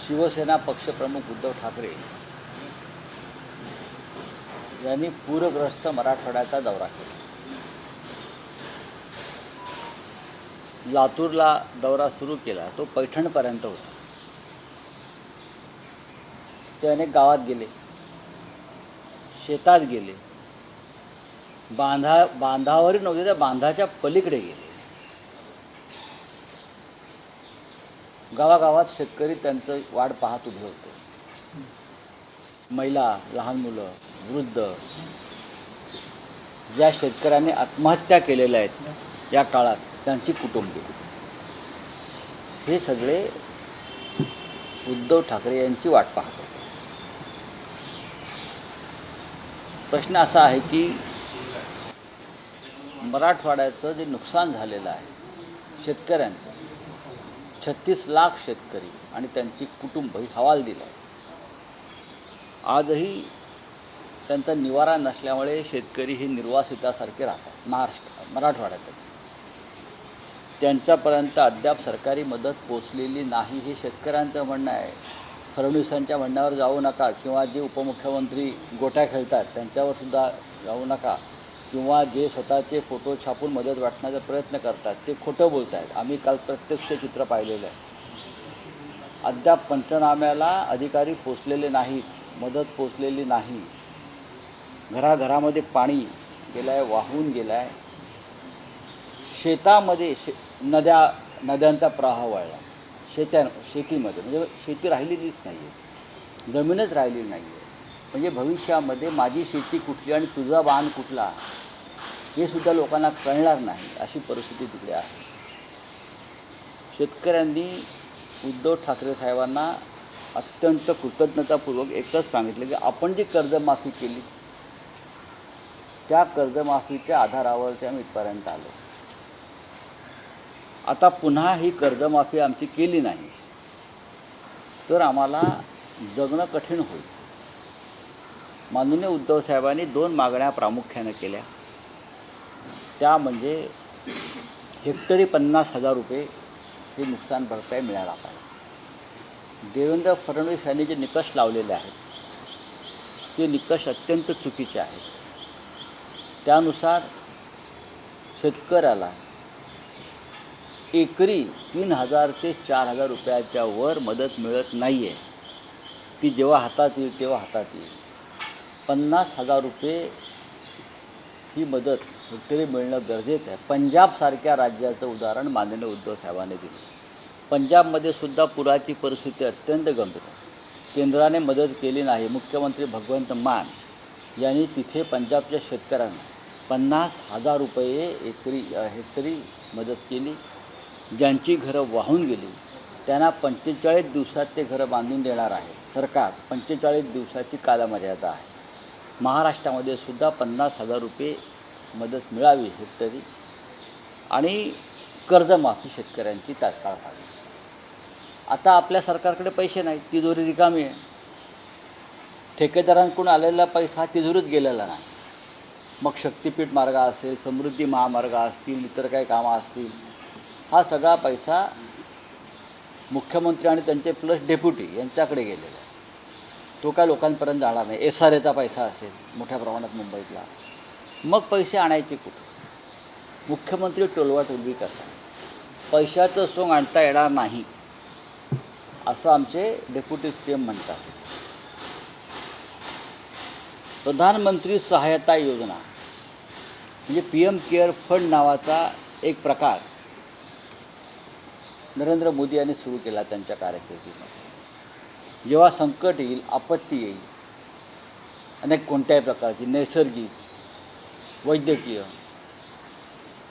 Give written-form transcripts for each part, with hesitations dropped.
शिवसेना पक्षप्रमुख उद्धव ठाकरे यांनी पूरग्रस्त मराठवाड्याचा दौरा केला. लातूरला दौरा सुरू केला, तो पैठणपर्यंत होता. ते अनेक गावात गेले, शेतात गेले, बांधावर नव्हते त्या बांधाच्या पलीकडे गेले. गावागावात शेतकरी त्यांचं वाट पाहत उभे होते. महिला, लहान मुलं, वृद्ध, ज्या शेतकऱ्यांनी आत्महत्या केलेल्या आहेत या काळात त्यांची कुटुंबे, हे सगळे उद्धव ठाकरे यांची वाट पाहत होते. प्रश्न असा आहे की मराठवाड्याचं जे नुकसान झालेलं आहे शेतकऱ्यांचं, 36 लाख शेतकरी आणि त्यांची कुटुंब ही हवाल दिलं आहे. आजही त्यांचा निवारा नसल्यामुळे शेतकरी हे निर्वासितासारखे राहतात मराठवाड्यातच. त्यांच्यापर्यंत अद्याप सरकारी मदत पोचलेली नाही हे शेतकऱ्यांचं म्हणणं आहे. फडणवीसांच्या म्हणण्यावर जाऊ नका, किंवा जे उपमुख्यमंत्री गोट्या खेळतात त्यांच्यावर सुद्धा जाऊ नका, किंवा जे स्वतःचे फोटो छापून मदत वाटण्याचा प्रयत्न करतात ते खोटं बोलत आहेत. आम्ही काल प्रत्यक्ष चित्र पाहिलेलं आहे. अद्याप पंचनाम्याला अधिकारी पोचलेले नाहीत, मदत पोचलेली नाही. घराघरामध्ये पाणी गेलं आहे, वाहून गेलं आहे. शेतामध्ये नद्यांचा प्रवाह वळला. शेतीमध्ये म्हणजे शेती राहिलेलीच नाही आहे, जमीनच राहिलेली नाही आहे. म्हणजे भविष्यामध्ये माझी शेती कुठली आणि तुझा बांध कुठला हे सुद्धा लोकांना कळणार नाही, अशी परिस्थिती तिकडे आहे. शेतकऱ्यांनी उद्धव ठाकरे साहेबांना अत्यंत कृतज्ञतापूर्वक एकच सांगितलं की आपण जी कर्जमाफी केली त्या कर्जमाफीच्या आधारावरती आम्ही इथपर्यंत आलो. आता पुन्हा ही कर्जमाफी आमची केली नाही तर आम्हाला जगणं कठीण होईल. माननीय उद्धव साहेबांनी 2 मागण्या प्रामुख्याने केल्या. त्या म्हणजे हेक्टरी 50,000 रुपये हे नुकसान भरपाई मिळायला पाहिजे. देवेंद्र फडणवीस यांनी जे निकष लावलेले आहेत ते निकष अत्यंत चुकीचे आहेत. त्यानुसार शेतकऱ्याला एकरी 3,000 ते 4,000 रुपयाच्या वर मदत मिळत नाही आहे. ती जेव्हा हातात येईल तेव्हा हातात येईल. 50,000 रुपये ही मदत हेक्टरी मिळणं गरजेचं आहे. पंजाबसारख्या राज्याचं उदाहरण माननीय उद्धव साहेबांनी दिलं. पंजाबमध्ये सुद्धा पुराची परिस्थिती अत्यंत गंभीर आहे. केंद्राने मदत केली नाही. मुख्यमंत्री भगवंत मान यांनी तिथे पंजाबच्या शेतकऱ्यांना 50,000 रुपये हेक्टरी मदत केली. ज्यांची घरं वाहून गेली त्यांना 45 दिवसात ते घरं बांधून देणार आहे सरकार. 45 दिवसाची कालमर्यादा आहे. महाराष्ट्रामध्ये सुद्धा 50,000 रुपये मदत मिळावी हेक्टरी, आणि कर्जमाफी शेतकऱ्यांची तात्काळ व्हावी. आता आपल्या सरकारकडे पैसे नाहीत, तिजोरी रिकामी आहे. ठेकेदारांकडून आलेला पैसा तिजोरीत गेलेला नाही. मग शक्तिपीठ मार्ग असेल, समृद्धी महामार्ग असतील, इतर काही कामं असतील, हा सगळा पैसा मुख्यमंत्री आणि त्यांचे प्लस डेप्युटी यांच्याकडे गेलेला आहे. तो काय लोकांपर्यंत जाणार नाही. SRAचा पैसा असेल मोठ्या प्रमाणात मुंबईतला, मग पैसे आणायचे कुठे? मुख्यमंत्री टोलवाटोलवी करतात. पैशाचं सोंग आणता येणार नाही असं आमचे डेप्युटी CM म्हणतात. प्रधानमंत्री सहायता योजना म्हणजे PM केअर फंड नावाचा एक प्रकार नरेंद्र मोदी यांनी सुरू केला त्यांच्या कारकिर्दीमध्ये. जेव्हा संकट येईल, आपत्ती येईल, अनेक कोणत्याही प्रकारची नैसर्गिक, वैद्यकीय,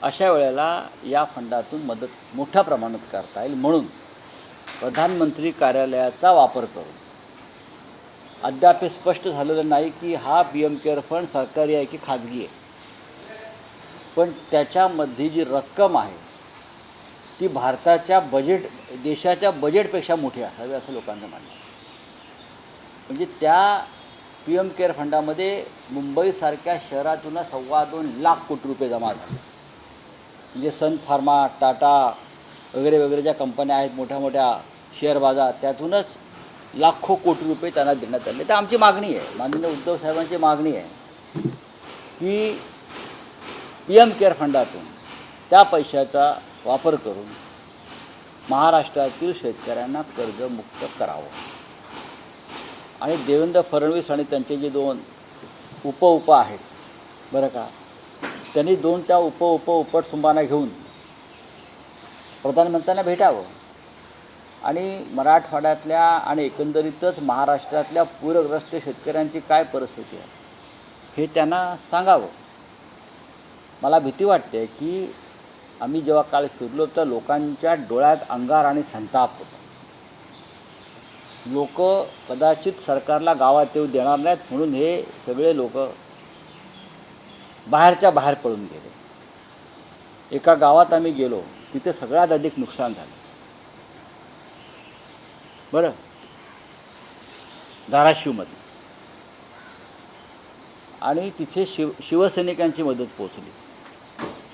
अशा वेळेला या फंडातून मदत मोठ्या प्रमाणात करता येईल म्हणून प्रधानमंत्री कार्यालयाचा वापर करून, अद्याप हे स्पष्ट झालेलं नाही की हा PM केअर फंड सरकारी आहे की खाजगी आहे, पण त्याच्यामध्ये जी रक्कम आहे ती भारताच्या देशाच्या बजेटपेक्षा मोठी असावी असं लोकांचं म्हणणं आहे. म्हणजे त्या PM केअर फंडामध्ये मुंबईसारख्या शहरातूनच 2.25 लाख कोटी रुपये जमा झाले. म्हणजे सन फार्मा, टाटा वगैरे वगैरे ज्या कंपन्या आहेत मोठ्या मोठ्या शेअर बाजार, त्यातूनच लाखो कोटी रुपये त्यांना देण्यात आले. तर आमची मागणी आहे, माननीय उद्धव साहेबांची मागणी आहे की PM केअर फंडातून त्या पैशाचा वापर करून महाराष्ट्रातील शेतकऱ्यांना कर्जमुक्त करावं. आणि देवेंद्र फडणवीस आणि त्यांचे जे 2 उप आहेत बरं का, त्यांनी 2 त्या उपटसुंबांना घेऊन प्रधानमंत्र्यांना भेटावं आणि मराठवाड्यातल्या आणि एकंदरीतच महाराष्ट्रातल्या पूरग्रस्त शेतकऱ्यांची काय परिस्थिती आहे हे त्यांना सांगावं. मला भीती वाटते की आम्ही जेव्हा काल फिरलो तर लोकांच्या डोळ्यात अंगार आणि संताप होता. लोक कदाचित सरकारला गावात येऊ देणार नाहीत म्हणून हे सगळे लोक बाहेरच्या बाहेर पळून गेले. एका गावात आम्ही गेलो, तिथे सगळ्यात अधिक नुकसान झालं बरं, धाराशिवमध्ये. आणि तिथे शिवसैनिकांची मदत पोचली,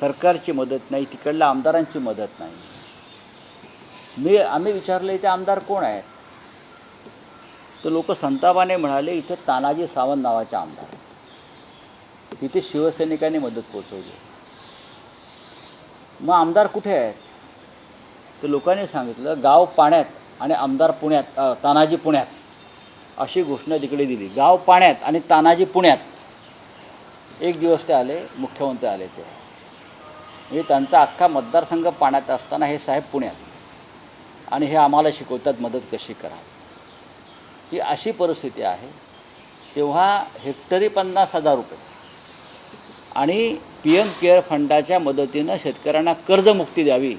सरकारची मदत नाही, तिकडल्या आमदारांची मदत नाही. आम्ही विचारलं इथे आमदार कोण आहेत, तर लोक संतापाने म्हणाले इथे तानाजी सावंत नावाचे आमदार आहेत. तिथे शिवसैनिकांनी मदत पोचवली. मग आमदार कुठे आहेत, तर लोकांनी सांगितलं गाव पाण्यात आणि आमदार पुण्यात, तानाजी पुण्यात, अशी घोषणा तिकडे दिली. गाव पाण्यात आणि तानाजी पुण्यात. एक दिवस ते आले, मुख्यमंत्री आले, ते म्हणजे त्यांचा अख्खा मतदारसंघ पाण्यात असताना हे साहेब पुण्यात, आणि हे आम्हाला शिकवतात मदत कशी करा. ही अशी परिस्थिती आहे. तेव्हा हेक्टरी 50,000 रुपये आणि PM केअर फंडाच्या मदतीनं शेतकऱ्यांना कर्जमुक्ती द्यावी,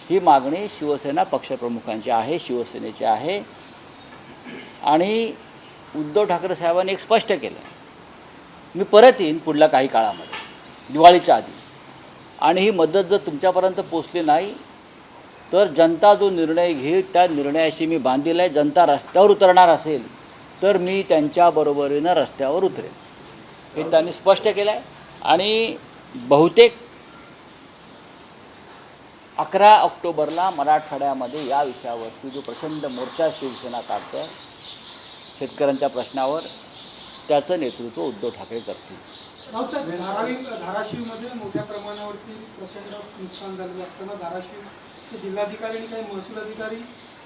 ही मागणी शिवसेना पक्षप्रमुखांची आहे, शिवसेनेची आहे. आणि उद्धव ठाकरे साहेबांनी एक स्पष्ट केलं, मी परत येईन पुढल्या काही काळामध्ये, दिवाळीच्या आधी, आणि ही मदत जर तुमच्यापर्यंत पोचली नाही तर जनता जो निर्णय घेईल त्या निर्णयाशी मी बांधील आहे. जनता रस्त्यावर उतरणार असेल तर मी त्यांच्याबरोबरीनं रस्त्यावर उतरेन, हे त्यांनी स्पष्ट केलं आहे. आणि बहुतेक 11 ऑक्टोबरला मराठवाड्यामध्ये या विषयावरती जो प्रचंड मोर्चा शिवसेना काढते शेतकऱ्यांच्या प्रश्नावर, त्याचं नेतृत्व उद्धव ठाकरे करतील. धाराशिवमध्ये मोठ्या प्रमाणावरती प्रचंड नुकसान झालेलं असताना धाराशिवचे जिल्हाधिकारी आणि काही महसूल अधिकारी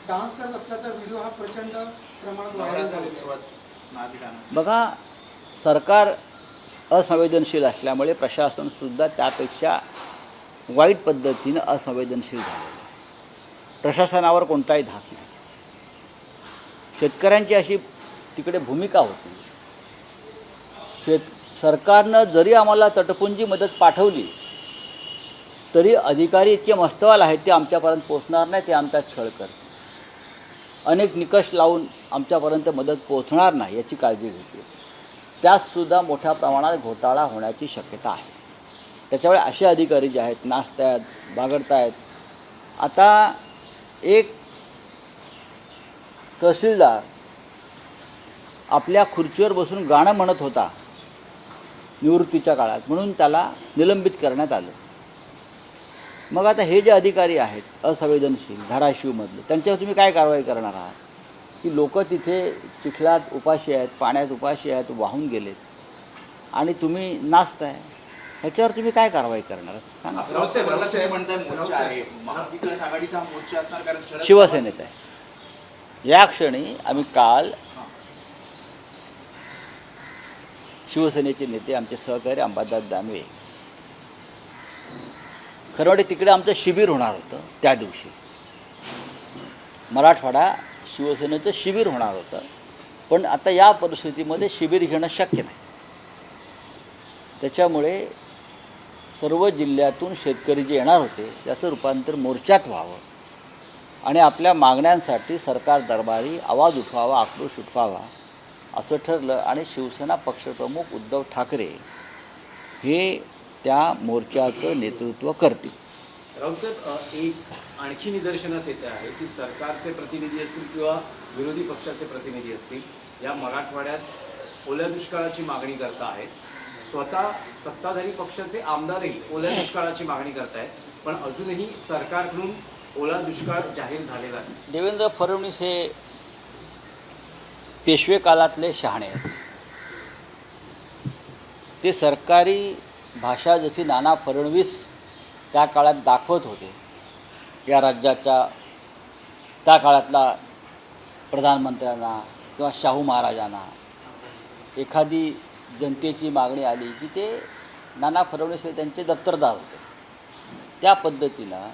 डान्स करत असल्याचा व्हिडिओ हा प्रचंड प्रमाणात व्हायरल झालेला. बघा, सरकार असंवेदनशील असल्यामुळे प्रशासनसुद्धा त्यापेक्षा वाईट पद्धतीनं असंवेदनशील झालेलं. प्रशासनावर कोणताही धाक नाही. शेतकऱ्यांची अशी तिकडे भूमिका होती. सरकारनं जरी आम्हाला तटपुंजी मदत पाठवली तरी अधिकारी इतके मस्तवाल आहेत ते आमच्यापर्यंत पोचणार नाही, ते आमचा छळ करतात. अनेक निकष लावून आमच्यापर्यंत मदत पोचणार नाही याची काळजी घेते. त्यातसुद्धा मोठ्या प्रमाणात घोटाळा होण्याची शक्यता आहे. त्याच्यामुळे असे अधिकारी जे आहेत नाचत आहेत, बागडत आहेत. आता एक तहसीलदार आपल्या खुर्चीवर बसून गाणं म्हणत होता निवृत्तीच्या काळात, म्हणून त्याला निलंबित करण्यात आलं. मग आता हे जे अधिकारी आहेत असंवेदनशील धाराशिवमधले, त्यांच्यावर तुम्ही काय कारवाई करणार आहात? की लोक तिथे चिखलात उपाशी आहेत, पाण्यात उपाशी आहेत, वाहून गेलेत, आणि तुम्ही नाचताय, ह्याच्यावर तुम्ही काय कारवाई करणार सांगा. शिवसेनेचा आहे. या क्षणी आम्ही काल शिवसेनेचे नेते आमचे सहकारी अंबादास दानवे, खरवडे तिकडे आमचं शिबिर होणार होतं, त्या दिवशी मराठवाडा शिवसेनेचं शिबिर होणार होतं, पण आता या परिस्थितीमध्ये शिबिर घेणं शक्य नाही. त्याच्यामुळे सर्व जिल्ह्यातून शेतकरी जे येणार होते त्याचं रूपांतर मोर्चात व्हावं आणि आपल्या मागण्यांसाठी सरकार दरबारी आवाज उठवावा, आक्रोश उठवावा असं ठरलं. आणि शिवसेना पक्षप्रमुख उद्धव ठाकरे हे त्या मोर्चाचं नेतृत्व करतील. राऊतसाहेब, एक आणखी निदर्शनास येते आहे की सरकारचे प्रतिनिधी असतील किंवा विरोधी पक्षाचे प्रतिनिधी असतील, या मराठवाड्यात ओल्या दुष्काळाची मागणी करत आहेत. स्वतः सत्ताधारी पक्षाचे आमदारही ओल्या दुष्काळाची मागणी करत आहेत, पण अजूनही सरकारकडून ओला दुष्काळ जाहीर झालेला आहे. देवेंद्र फडणवीस हे पेशवे काळातले शहाणे आहेत. ते सरकारी भाषा जशी नाना फडणवीस त्या काळात दाखवत होते, या राज्याच्या त्या काळातला प्रधानमंत्र्यांना किंवा शाहू महाराजांना एखादी जनतेची मागणी आली की ते नाना फडणवीस हे त्यांचे दप्तरदार होते. त्या पद्धतीनं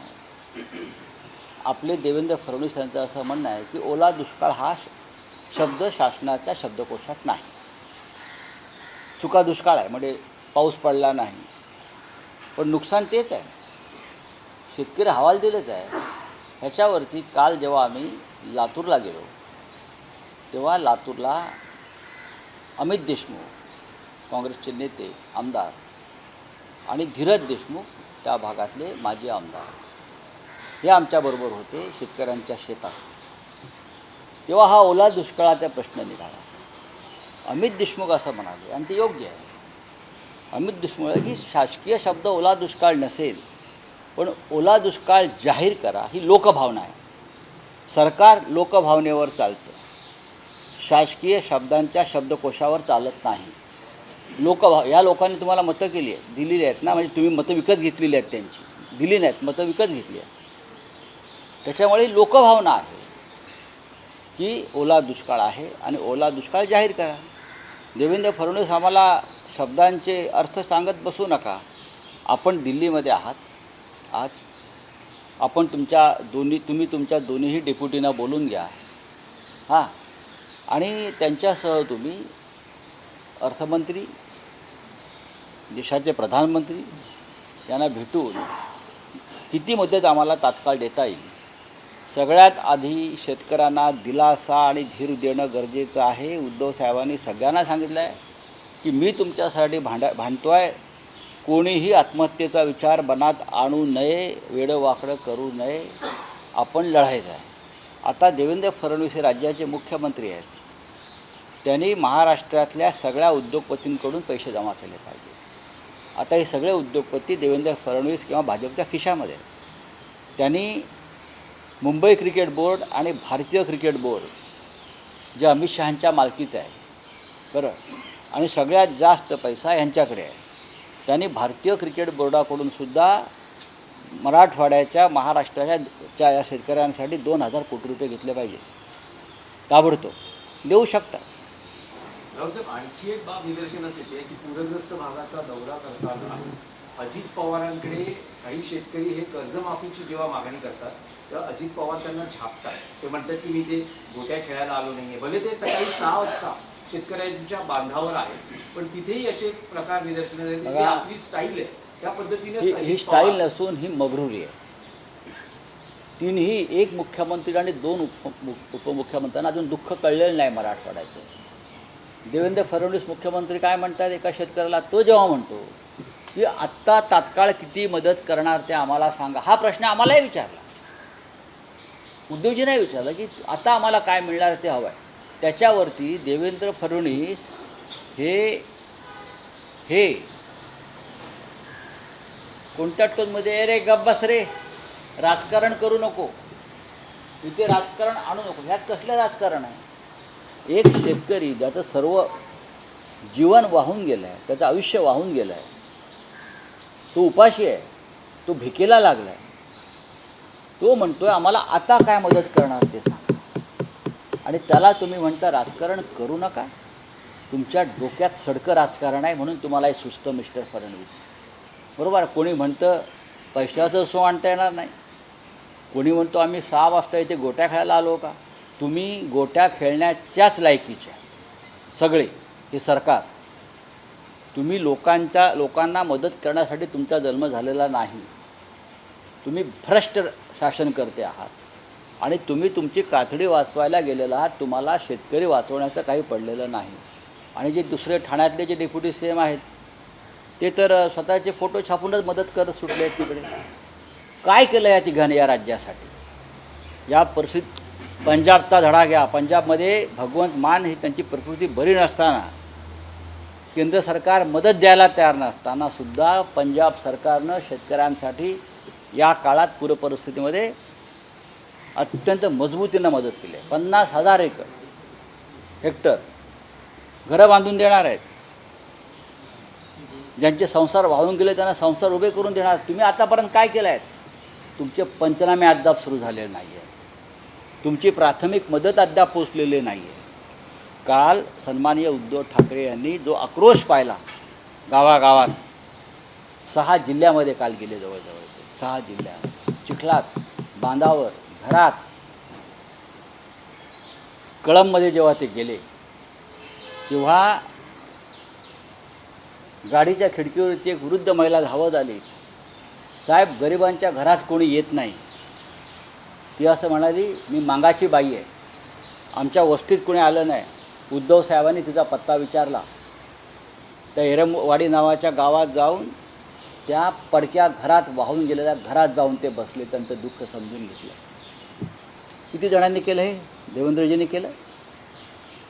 आपले देवेंद्र फडणवीस यांचं असं म्हणणं आहे की ओला दुष्काळ हा शब्द शासनाच्या शब्दकोशात नाही. सुका दुष्काळ आहे म्हणजे पाऊस पडला नाही, पण नुकसान तेच आहे. शेतकरी हवालदिलच आहे. ह्याच्यावरती काल जेव्हा आम्ही लातूरला गेलो तेव्हा लातूरला अमित देशमुख काँग्रेसचे नेते आमदार आणि धीरज देशमुख त्या भागातले माजी आमदार हे आमच्याबरोबर होते शेतकऱ्यांच्या शेतात. तेव्हा हा ओला दुष्काळाचा प्रश्न निघाला. अमित देशमुख असं म्हणाले आणि ते योग्य आहे. अमित देशमुख की शासकीय शब्द ओला दुष्काळ नसेल, पण ओला दुष्काळ जाहीर करा ही लोकभावना आहे. सरकार लोकभावनेवर चालतं, शासकीय शब्दांच्या शब्दकोशावर चालत नाही. या लोकांनी तुम्हाला मतं दिलेली आहेत ना, म्हणजे तुम्ही मतं विकत घेतलेली आहेत, त्यांची दिली नाहीत, मतं विकत घेतली आहेत. त्याच्यामुळे लोकभावना आहे की ओला दुष्काळ आहे आणि ओला दुष्काळ जाहीर करा. देवेंद्र फडणवीस आम्हाला शब्दांचे अर्थ सांगत बसू नका. आपण दिल्लीमध्ये आहात आज, आपण तुम्ही तुमच्या दोन्हीही डेप्युटींना बोलून घ्या हां, आणि त्यांच्यासह तुम्ही अर्थमंत्री, देशाचे प्रधानमंत्री यांना भेटून किती मदत आम्हाला तात्काळ देता येईल. सगळ्यात आधी शेतकऱ्यांना दिलासा आणि धीर देणं गरजेचं आहे. उद्धव साहेबांनी सगळ्यांना सांगितलं आहे की मी तुमच्यासाठी भांडतो आहे. कोणीही आत्महत्येचा विचार मनात आणू नये, वेडंवाकडं करू नये, आपण लढायचं आहे. आता देवेंद्र फडणवीस हे राज्याचे मुख्यमंत्री आहेत. त्यांनी महाराष्ट्रातल्या सगळ्या उद्योगपतींकडून पैसे जमा केले पाहिजे. आता हे सगळे उद्योगपती देवेंद्र फडणवीस किंवा भाजपच्या खिशामध्ये आहेत. त्यांनी मुंबई क्रिकेट बोर्ड आणि भारतीय क्रिकेट बोर्ड जे अमित शहांच्या मालकीचं आहे बरं, आणि सगळ्यात जास्त पैसा यांच्याकडे आहे. त्यांनी भारतीय क्रिकेट बोर्डाकडून सुद्धा मराठवाड्याच्या महाराष्ट्राच्या या शेतकऱ्यांसाठी 2,000 कोटी रुपये घेतले पाहिजे. ताबडतोब देऊ शकता. रावसाहेब, आणखी एक बाब निदर्शनास येते की पूरग्रस्त भागाचा दौरा करताना अजित पवारांकडे काही शेतकरी हे कर्जमाफीची जेव्हा मागणी करतात तेव्हा अजित पवार त्यांना झापतात. ते म्हणतात की मी ते गोट्या खेळायला आलो नाही आहे. भले ते सकाळी 6 वाजता शेतकऱ्यांच्या बांधावर आहे, पण तिथेही असे प्रकार निदर्शनास येते की आपली स्टाईल आहे त्या पद्धतीने. ही स्टाईल नसून ही मगरुरी आहे. तिन्ही, एक मुख्यमंत्री आणि 2 उपमुख्यमंत्र्यांना अजून दुःख कळलेलं नाही मराठवाड्याचं. देवेंद्र फडणवीस मुख्यमंत्री काय म्हणतात एका शेतकऱ्याला, तो जेव्हा म्हणतो की आत्ता तात्काळ किती मदत करणार ते आम्हाला सांगा, हा प्रश्न आम्हालाही विचारला, उद्धवजी नाही विचारलं की आता आम्हाला काय मिळणार ते हवं आहे. त्याच्यावरती देवेंद्र फडणवीस हे कोणत्या टोनमध्ये, अरे गप्प बस रे, राजकारण करू नको, इथे राजकारण आणू नको. ह्यात कसलं राजकारण आहे? एक शेतकरी ज्याचं सर्व जीवन वाहून गेलं आहे, त्याचं आयुष्य वाहून गेलं आहे, तो उपाशी आहे, तो भिकेला लागला आहे, तो म्हणतोय आम्हाला आता काय मदत करणार ते सांगा, आणि त्याला तुम्ही म्हणता राजकारण करू नका. तुमच्या डोक्यात सडकं राजकारण आहे म्हणून तुम्हाला हे सुचतं मिस्टर फडणवीस, बरोबर. कोणी म्हणतं पैशाचं सो आणता येणार नाही, कोणी म्हणतो आम्ही 6 वाजता इथे गोट्या खेळायला आलो का. तुम्ही गोट्या खेळण्याच्याच लायकीचे सगळे हे सरकार. तुम्ही लोकांना मदत करण्यासाठी तुमचा जन्म झालेला नाही. तुम्ही भ्रष्ट शासनकर्ते आहात आणि तुम्ही तुमची कातडी वाचवायला गेलेला आहात. तुम्हाला शेतकरी वाचवण्याचं काही पडलेलं नाही. आणि जे दुसरे ठाण्यातले जे डेप्युटी सीएम आहेत ते तर स्वतःचे फोटो छापूनच मदत करत सुटले आहेत तिकडे. काय केलं या तिघांनी या राज्यासाठी? या परिस्थितीत पंजाबचा धडा घ्या. पंजाबमध्ये भगवंत मान ही त्यांची प्रकृती बरी नसताना, केंद्र सरकार मदत द्यायला तयार नसताना सुद्धा पंजाब सरकारनं शेतकऱ्यांसाठी या काळात पूरपरिस्थितीमध्ये अत्यंत मजबूतीनं मदत केली आहे. 50,000 एकर हेक्टर घरं बांधून देणार आहेत. ज्यांचे संसार वाहून गेले त्यांना संसार उभे करून देणार. तुम्ही आतापर्यंत काय केलं आहे? तुमचे पंचनामे अद्याप सुरू झालेले नाही आहे. तुमची प्राथमिक मदत अद्याप पोचलेली नाही आहे. काल सन्माननीय उद्धव ठाकरे यांनी जो आक्रोश पाहिला गावागावात, 6 जिल्ह्यामध्ये काल गेले, जवळजवळ 6 जिल्ह्यात, चिखलात, बांधावर, घरात, कळंबमध्ये जेव्हा ते गेले तेव्हा गाडीच्या खिडकीवरती एक वृद्ध महिला धावत आली. साहेब, गरिबांच्या घरात कोणी येत नाही. ती असं म्हणाली, मी मागाची बाई आहे, आमच्या वस्तीत कोणी आलं नाही. उद्धव साहेबांनी तिचा पत्ता विचारला. त्या एरमवाडी नावाच्या गावात जाऊन त्या पडक्या घरात, वाहून गेलेल्या घरात जाऊन ते बसले, त्यांचं दुःख समजून घेतलं. किती जणांनी केलं हे? देवेंद्रजींनी केलं,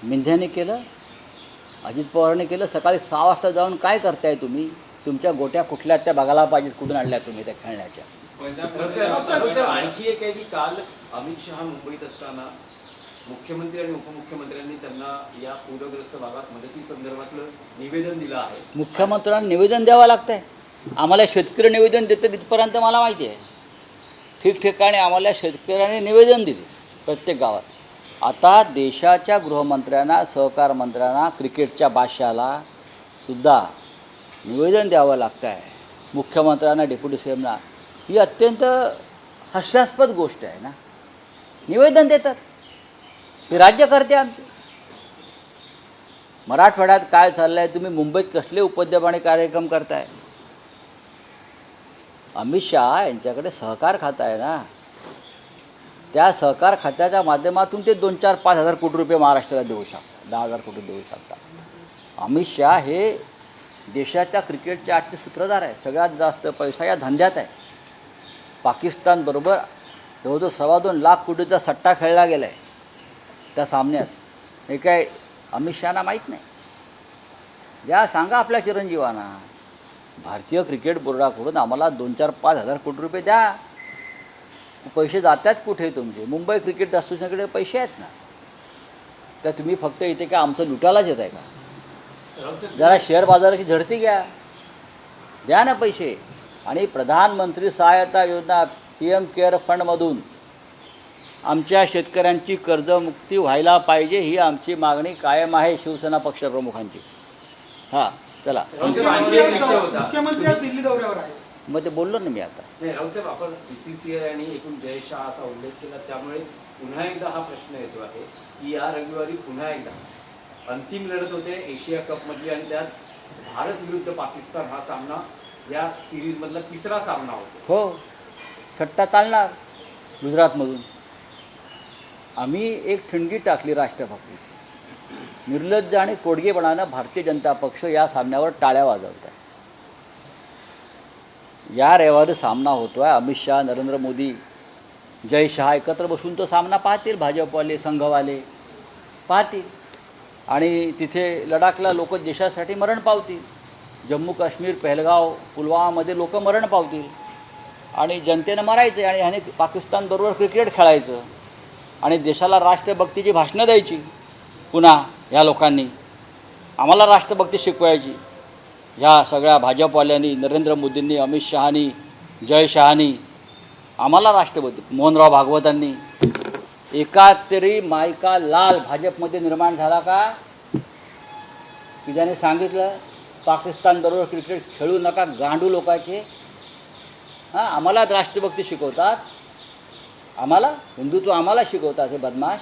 मिंध्याने केलं, अजित पवारांनी केलं. सकाळी 6 वाजता जाऊन काय करताय तुम्ही? तुमच्या गोट्या कुठल्या त्या बघायला पाहिजेत, कुठून आणल्या तुम्ही त्या खेळण्याच्या. आणखी एक आहे की काल अमित शहा मुंबईत असताना मुख्यमंत्री आणि उपमुख्यमंत्र्यांनी त्यांना या पूरग्रस्त भागात मदतीसंदर्भातलं निवेदन दिलं आहे. मुख्यमंत्र्यांना निवेदन द्यावं लागतं आहे. आम्हाला शेतकरी निवेदन देतं तिथपर्यंत मला माहिती आहे. ठिकठिकाणी आम्हाला शेतकऱ्यांनी निवेदन दिले प्रत्येक गावात. आता देशाच्या गृहमंत्र्यांना, सहकार मंत्र्यांना, क्रिकेटच्या बादशाला सुद्धा निवेदन द्यावं लागतं आहे. मुख्यमंत्र्यांना, डेप्युटी सीएमना. ही अत्यंत हास्यास्पद गोष्ट आहे ना. निवेदन देतात. हे राज्यकर्ते आमचे. मराठवाड्यात काय चाललं आहे? तुम्ही मुंबईत कसले उद्यमवाणी कार्यक्रम करताय? अमित शहा यांच्याकडे सहकार खातं आहे ना. त्या सहकार खात्याच्या माध्यमातून ते 2, 4, 5 हजार कोटी रुपये महाराष्ट्राला देऊ शकतात, 10,000 कोटी देऊ शकतात. अमित शहा हे देशाच्या क्रिकेटचे आजचे सूत्रधार आहे. सगळ्यात जास्त पैसा या धंद्यात आहे. पाकिस्तानबरोबर जवळजवळ 2.25 लाख कोटीचा सट्टा खेळला गेला आहे त्या सामन्यात. हे काय अमित शहाना माहीत नाही? या सांगा आपल्या चिरंजीवांना, भारतीय क्रिकेट बोर्डाकडून आम्हाला 2, 4, 5 हजार कोटी रुपये द्या. पैसे जातात कुठे तुमचे? मुंबई क्रिकेट असोसिएशनकडे पैसे आहेत ना. तर तुम्ही फक्त इथे काय आमचं लुटायलाच येत आहे का? जरा शेअर बाजाराची झडती घ्या, द्या ना पैसे. आणि प्रधानमंत्री सहायता योजना, PM केअर फंडमधून आमच्या शेतकऱ्यांची कर्जमुक्ती व्हायला पाहिजे, ही आमची मागणी कायम आहे शिवसेना पक्षप्रमुखांची. हां, चला. आणखी एक विषय होता. मुख्यमंत्री आज दिल्ली दौऱ्यावर आहे. मग ते बोललो ना मी आता. नाही राऊतसाहेब, आपण BCCI आणि एकूण जय शहा असा उल्लेख केला, त्यामुळे पुन्हा एकदा हा प्रश्न येतो आहे की या रविवारी पुन्हा एकदा अंतिम लढत होते एशिया कपमधली, आणि त्यात भारत विरुद्ध पाकिस्तान हा सामना या सिरीजमधला 3रा सामना होतो. हो, सट्टा चालणार गुजरातमधून. आम्ही एक ठिणगी टाकली राष्ट्रभक्ती. निर्लज्ज आणि कोडगेपणानं भारतीय जनता पक्ष या सामन्यावर टाळ्या वाजवत आहे. या रविवारी सामना होतो आहे. अमित शहा, नरेंद्र मोदी, जय शहा एकत्र बसून तो सामना पाहतील. भाजपवाले, संघवाले पाहतील. आणि तिथे लडाखला लोक देशासाठी मरण पावतील. जम्मू काश्मीर, पहलगाव, पुलवामामध्ये लोक मरण पावतील. आणि जनतेनं मरायचं आणि ह्याने पाकिस्तानबरोबर क्रिकेट खेळायचं आणि देशाला राष्ट्रभक्तीची भाषणं द्यायची. पुन्हा ह्या लोकांनी आम्हाला राष्ट्रभक्ती शिकवायची. ह्या सगळ्या भाजपवाल्यांनी, नरेंद्र मोदींनी, अमित शहानी, जय शहानी आम्हाला राष्ट्रभक्ती. मोहनराव भागवतांनी. एका तरी मायका लाल भाजपमध्ये निर्माण झाला का की ज्याने सांगितलं पाकिस्तानबरोबर क्रिकेट खेळू नका, गांडू लोकांचे. हां, आम्हाला राष्ट्रभक्ती शिकवतात, आम्हाला हिंदुत्व आम्हाला शिकवतात हे बदमाश.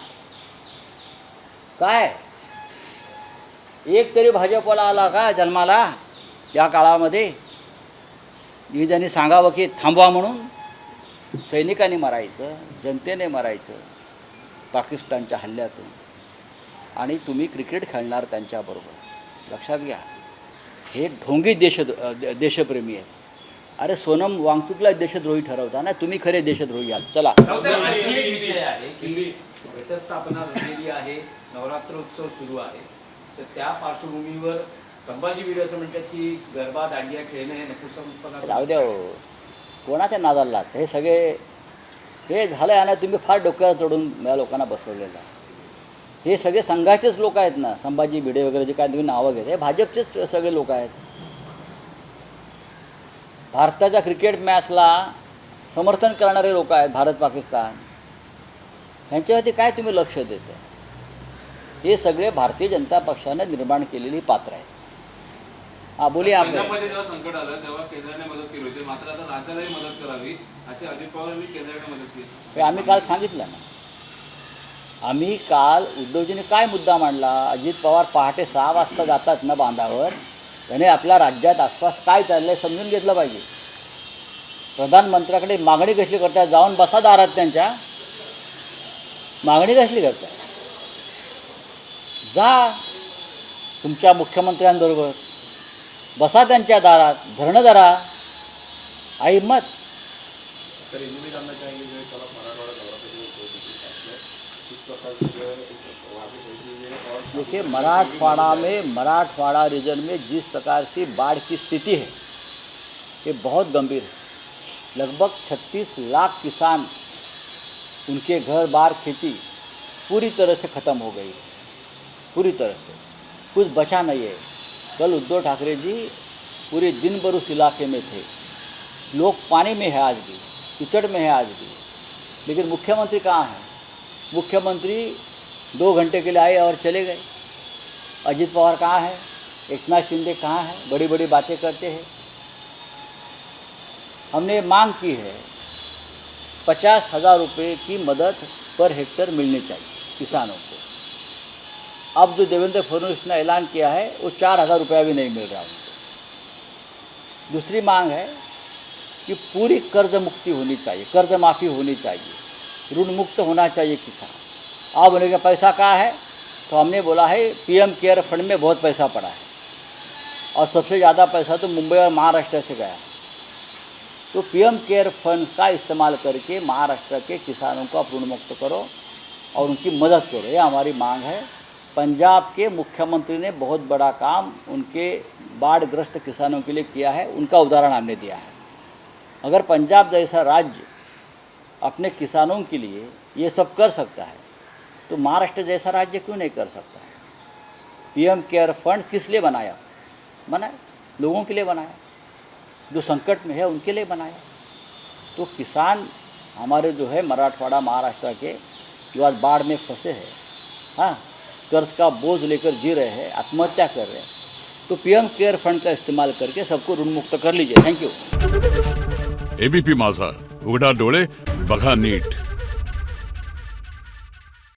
काय एक तरी भाजपवाला आला का जन्माला या काळामध्ये की ज्यांनी सांगावं की थांबवा म्हणून? सैनिकांनी मरायचं, जनतेने मरायचं पाकिस्तानच्या हल्ल्यातून. आणि तुम्ही क्रिकेट खेळणार त्यांच्याबरोबर. लक्षात घ्या, हे ढोंगी देशप्रेमी आहेत. अरे सोनम वांगचुकला देशद्रोही ठरवता ना, तुम्ही खरे देशद्रोही आहात. चला. आणखी एक विषय आहे की घटस्थापना झालेली आहे, नवरात्रोत्सव सुरू आहे, तर त्या पार्श्वभूमीवर संभाजी वीर असं म्हणतात की गरबा, दांडिया खेळणं हे नपुसकपणा. जाऊ द्या, कोणाच्या नादाला लागतं? हे सगळे हे झालं आहे ना. तुम्ही फार डोक्यावर चढून या लोकांना बसवलेलं आहे. हे सगळे संघाचेच लोक आहेत ना, संभाजी भिडे वगैरे जे काय तुम्ही नावं घेत हे भाजपचेच सगळे लोक आहेत. भारताच्या क्रिकेट मॅचला समर्थन करणारे लोक आहेत, भारत पाकिस्तान, ह्यांच्यावरती काय तुम्ही लक्ष देता? हे सगळे भारतीय जनता पक्षाने निर्माण केलेली पात्र आहेत. हा बोलिए आप. पंजाबमध्ये जेव्हा संकट आलं तेव्हा केंद्राने मदत केली होती, मात्र आता राज्यालाही मदत करावी असे अजित पवारांनी केंद्राकडे मदत केली. हे आम्ही काल सांगितलं ना. आम्ही काल उद्धवजीने काय मुद्दा मांडला? अजित पवार पहाटे 6 वाजता जातात ना बांधावर, त्याने आपल्या राज्यात आसपास काय चाललं आहे समजून घेतलं पाहिजे. प्रधानमंत्र्याकडे मागणी कसली करतात? जाऊन बसा दारात त्यांच्या, मागणी कसली करतात? जा तुमच्या मुख्यमंत्र्यांबरोबर, बसा त्यांच्या दारात, धरणं धरा, आई मत. तर इंदुरी करना चाहेंगे जो कल मराठवाड़ा दौरा पे जो इस प्रकार से जो है वहाँ पे और देखिए मराठवाड़ा रीजन में जिस प्रकार से बाढ़ की स्थिति है ये बहुत गंभीर है. लगभग 36 लाख किसान, उनके घर बार खेती पूरी तरह से ख़त्म हो गई, पूरी तरह से कुछ बचा नहीं है. कल उद्धव ठाकरे जी पूरे दिन भर उस इलाके में थे. लोग पानी में है आज भी, कीचड़ में है आज भी, लेकिन मुख्यमंत्री कहाँ है? मुख्यमंत्री 2 घंटे के लिए आए और चले गए. अजित पवार कहाँ है? एकनाथ शिंदे कहाँ है? बड़ी बड़ी बातें करते हैं. हमने मांग की है 50,000 रुपये की मदद पर हेक्टर मिलनी चाहिए किसानों को. अब जो देवेंद्र फडणवीस ने ऐलान किया है वो 4,000 रुपया भी नहीं मिल रहा उनको. दूसरी मांग है कि पूरी कर्ज मुक्ति होनी चाहिए, कर्ज माफ़ी होनी चाहिए, ऋण मुक्त होना चाहिए किसान. अब उनका पैसा कहाँ है? तो हमने बोला है PM केयर फंड में बहुत पैसा पड़ा है और सबसे ज़्यादा पैसा तो मुंबई और महाराष्ट्र से गया. तो PM केयर फंड का इस्तेमाल करके महाराष्ट्र के किसानों को आप ऋण मुक्त करो और उनकी मदद करो, ये हमारी मांग है. पंजाब के मुख्यमंत्री ने बहुत बड़ा काम उनके बाढ़ग्रस्त किसानों के लिए किया है, उनका उदाहरण हमने दिया है. अगर पंजाब जैसा राज्य अपने किसानों के लिए ये सब कर सकता है तो महाराष्ट्र जैसा राज्य क्यों नहीं कर सकता है? PM केयर फंड किस लिए बनाया? लोगों के लिए बनाया, जो संकट में है उनके लिए बनाया. तो किसान हमारे जो है मराठवाड़ा महाराष्ट्र के जो आज बाढ़ में फंसे हैं, हाँ, कर्ज का बोझ लेकर जी रहे हैं, आत्महत्या कर रहे हैं, तो PM केयर फंड का इस्तेमाल करके सबको ऋण मुक्त कर लीजिए. Thank you. ABP माझा, उघडा डोळे बघा नीट.